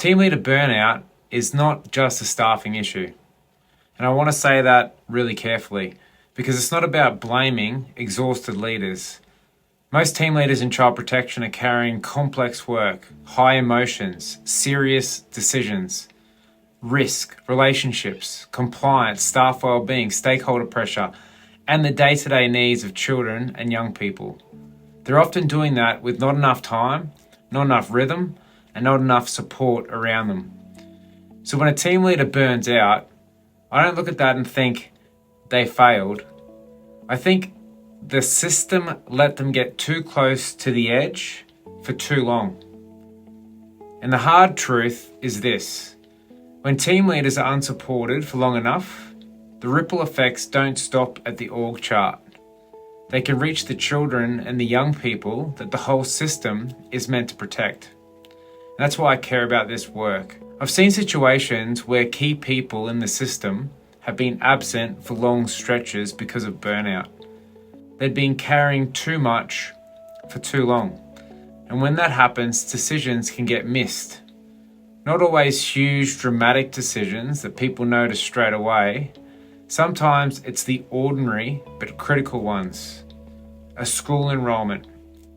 Team leader burnout is not just a staffing issue. And I want to say that really carefully because it's not about blaming exhausted leaders. Most team leaders in child protection are carrying complex work, high emotions, serious decisions, risk, relationships, compliance, staff wellbeing, stakeholder pressure, and the day-to-day needs of children and young people. They're often doing that with not enough time, not enough rhythm, and not enough support around them. So when a team leader burns out, I don't look at that and think they failed. I think the system let them get too close to the edge for too long. And the hard truth is this: when team leaders are unsupported for long enough, the ripple effects don't stop at the org chart. They can reach the children and the young people that the whole system is meant to protect. And that's why I care about this work. I've seen situations where key people in the system have been absent for long stretches because of burnout. They'd been carrying too much for too long. And when that happens, decisions can get missed. Not always huge, dramatic decisions that people notice straight away. Sometimes it's the ordinary but critical ones. A school enrollment,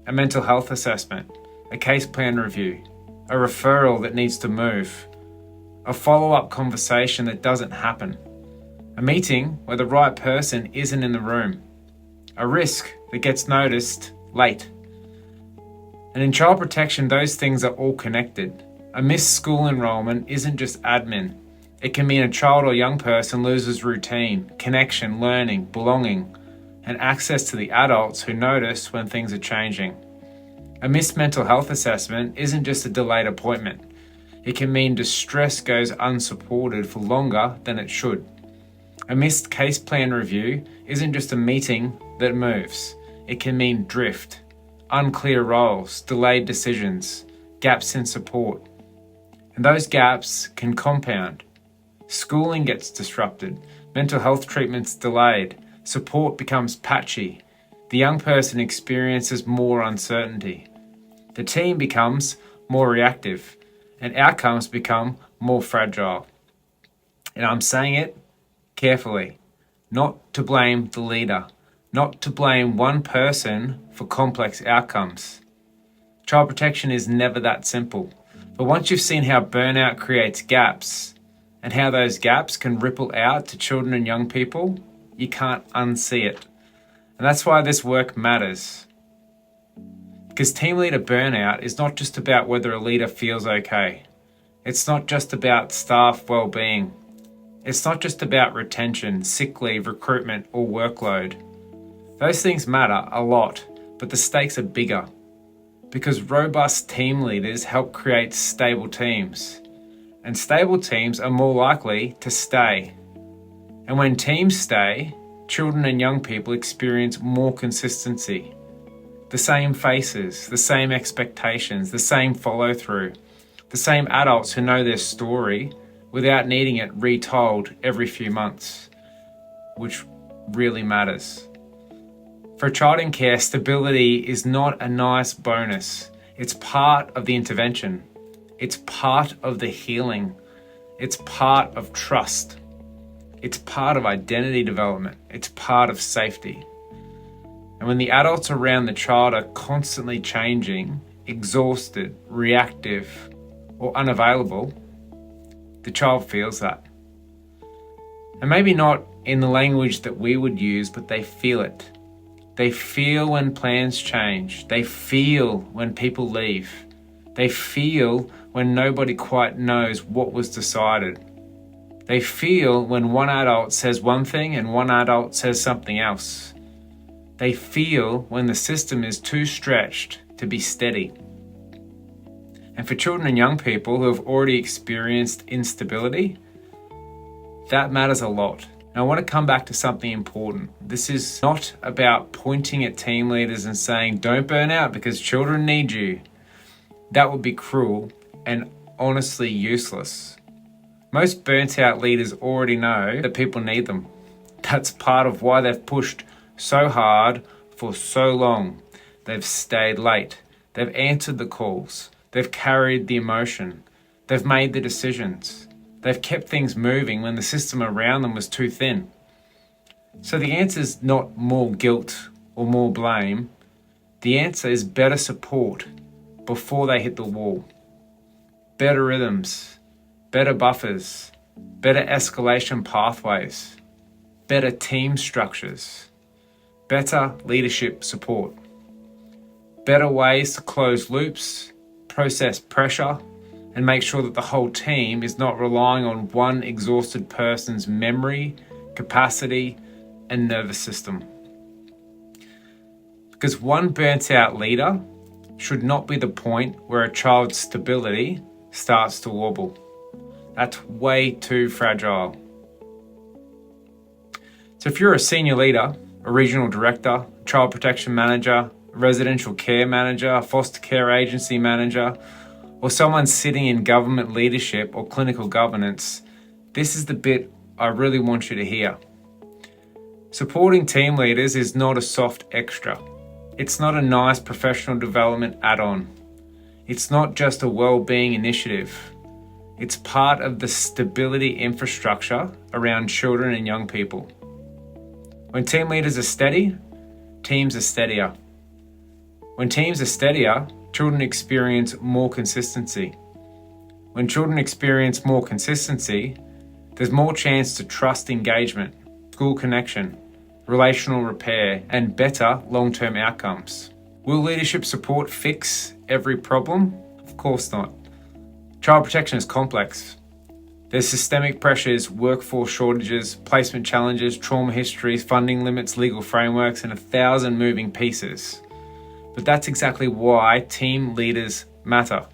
a mental health assessment, a case plan review, a referral that needs to move, a follow-up conversation that doesn't happen, a meeting where the right person isn't in the room, a risk that gets noticed late. And in child protection, those things are all connected. A missed school enrollment isn't just admin. It can mean a child or young person loses routine, connection, learning, belonging, and access to the adults who notice when things are changing. A missed mental health assessment isn't just a delayed appointment. It can mean distress goes unsupported for longer than it should. A missed case plan review isn't just a meeting that moves. It can mean drift, unclear roles, delayed decisions, gaps in support. And those gaps can compound. Schooling gets disrupted, mental health treatment's delayed, support becomes patchy, the young person experiences more uncertainty. The team becomes more reactive, and outcomes become more fragile. And I'm saying it carefully, not to blame the leader, not to blame one person for complex outcomes. Child protection is never that simple. But once you've seen how burnout creates gaps and how those gaps can ripple out to children and young people, you can't unsee it. And that's why this work matters. Because team leader burnout is not just about whether a leader feels okay. It's not just about staff well-being. It's not just about retention, sick leave, recruitment, or workload. Those things matter a lot, but the stakes are bigger. Because robust team leaders help create stable teams. And stable teams are more likely to stay. And when teams stay, children and young people experience more consistency. The same faces, the same expectations, the same follow-through, the same adults who know their story without needing it retold every few months, which really matters. For a child in care, stability is not a nice bonus. It's part of the intervention. It's part of the healing. It's part of trust. It's part of identity development. It's part of safety. And when the adults around the child are constantly changing, exhausted, reactive, or unavailable, the child feels that. And maybe not in the language that we would use, but they feel it. They feel when plans change. They feel when people leave. They feel when nobody quite knows what was decided. They feel when one adult says one thing and one adult says something else. They feel when the system is too stretched to be steady. And for children and young people who have already experienced instability, that matters a lot. And I want to come back to something important. This is not about pointing at team leaders and saying, don't burn out because children need you. That would be cruel and honestly useless. Most burnt out leaders already know that people need them. That's part of why they've pushed so hard for so long. They've stayed late. They've answered the calls. They've carried the emotion. They've made the decisions. They've kept things moving when the system around them was too thin. So the answer is not more guilt or more blame. The answer is better support before they hit the wall. Better rhythms, better buffers, better escalation pathways, better team structures, better leadership support, better ways to close loops, process pressure, and make sure that the whole team is not relying on one exhausted person's memory, capacity, and nervous system. Because one burnt out leader should not be the point where a child's stability starts to wobble. That's way too fragile. So if you're a senior leader, a regional director, child protection manager, residential care manager, foster care agency manager, or someone sitting in government leadership or clinical governance, this is the bit I really want you to hear. Supporting team leaders is not a soft extra. It's not a nice professional development add-on. It's not just a wellbeing initiative. It's part of the stability infrastructure around children and young people. When team leaders are steady, teams are steadier. When teams are steadier, children experience more consistency. When children experience more consistency, there's more chance to trust engagement, school connection, relational repair, and better long-term outcomes. Will leadership support fix every problem? Of course not. Child protection is complex. There's systemic pressures, workforce shortages, placement challenges, trauma histories, funding limits, legal frameworks, and 1,000 moving pieces. But that's exactly why team leaders matter.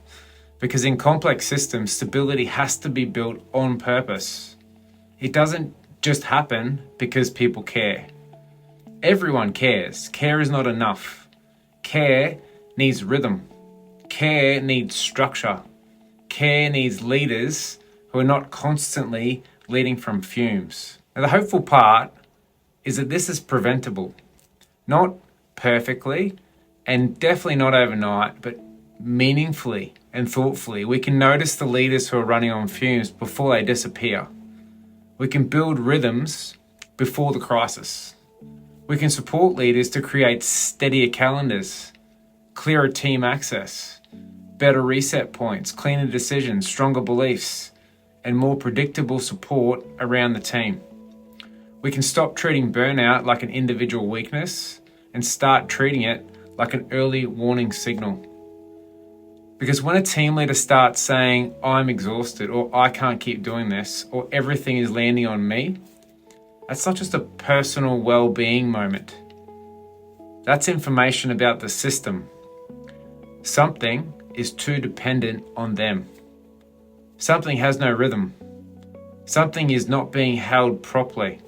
Because in complex systems, stability has to be built on purpose. It doesn't just happen because people care. Everyone cares. Care is not enough. Care needs rhythm. Care needs structure. Care needs leaders who are not constantly leading from fumes. Now, the hopeful part is that this is preventable. Not perfectly, and definitely not overnight, but meaningfully and thoughtfully. We can notice the leaders who are running on fumes before they disappear. We can build rhythms before the crisis. We can support leaders to create steadier calendars, clearer team access, better reset points, cleaner decisions, stronger beliefs, and more predictable support around the team. We can stop treating burnout like an individual weakness and start treating it like an early warning signal. Because when a team leader starts saying, I'm exhausted, or I can't keep doing this, or everything is landing on me, that's not just a personal well-being moment. That's information about the system. Something is too dependent on them. Something has no rhythm. Something is not being held properly.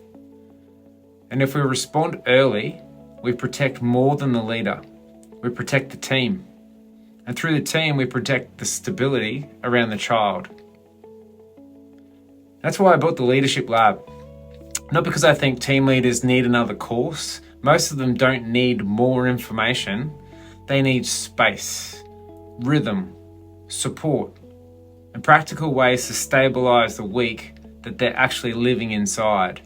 And if we respond early, we protect more than the leader. We protect the team. And through the team, we protect the stability around the child. That's why I built the Leadership Lab. Not because I think team leaders need another course. Most of them don't need more information. They need space, rhythm, support, and practical ways to stabilize the week that they're actually living inside.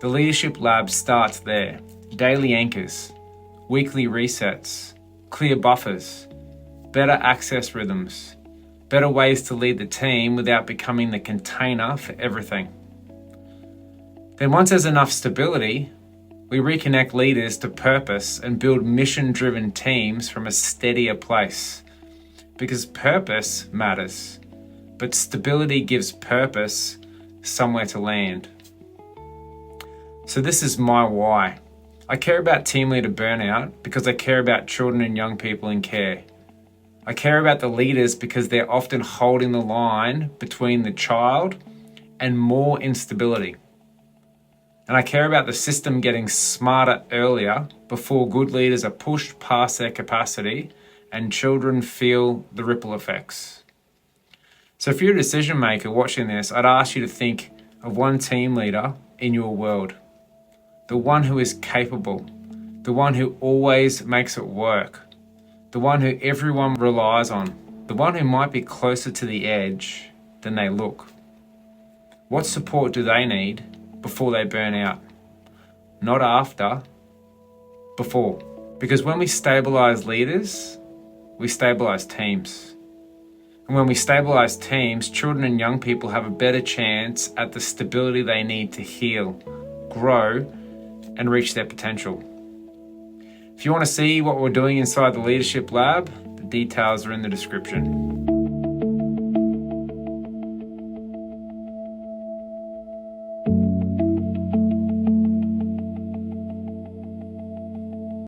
The Leadership Lab starts there. Daily anchors, weekly resets, clear buffers, better access rhythms, better ways to lead the team without becoming the container for everything. Then once there's enough stability, we reconnect leaders to purpose and build mission-driven teams from a steadier place. Because purpose matters, but stability gives purpose somewhere to land. So this is my why. I care about team leader burnout because I care about children and young people in care. I care about the leaders because they're often holding the line between the child and more instability. And I care about the system getting smarter earlier before good leaders are pushed past their capacity and children feel the ripple effects. So if you're a decision maker watching this, I'd ask you to think of one team leader in your world. The one who is capable, the one who always makes it work, the one who everyone relies on, the one who might be closer to the edge than they look. What support do they need before they burn out? Not after, before. Because when we stabilize leaders, we stabilize teams. And when we stabilize teams, children and young people have a better chance at the stability they need to heal, grow, and reach their potential. If you want to see what we're doing inside the Leadership Lab, the details are in the description.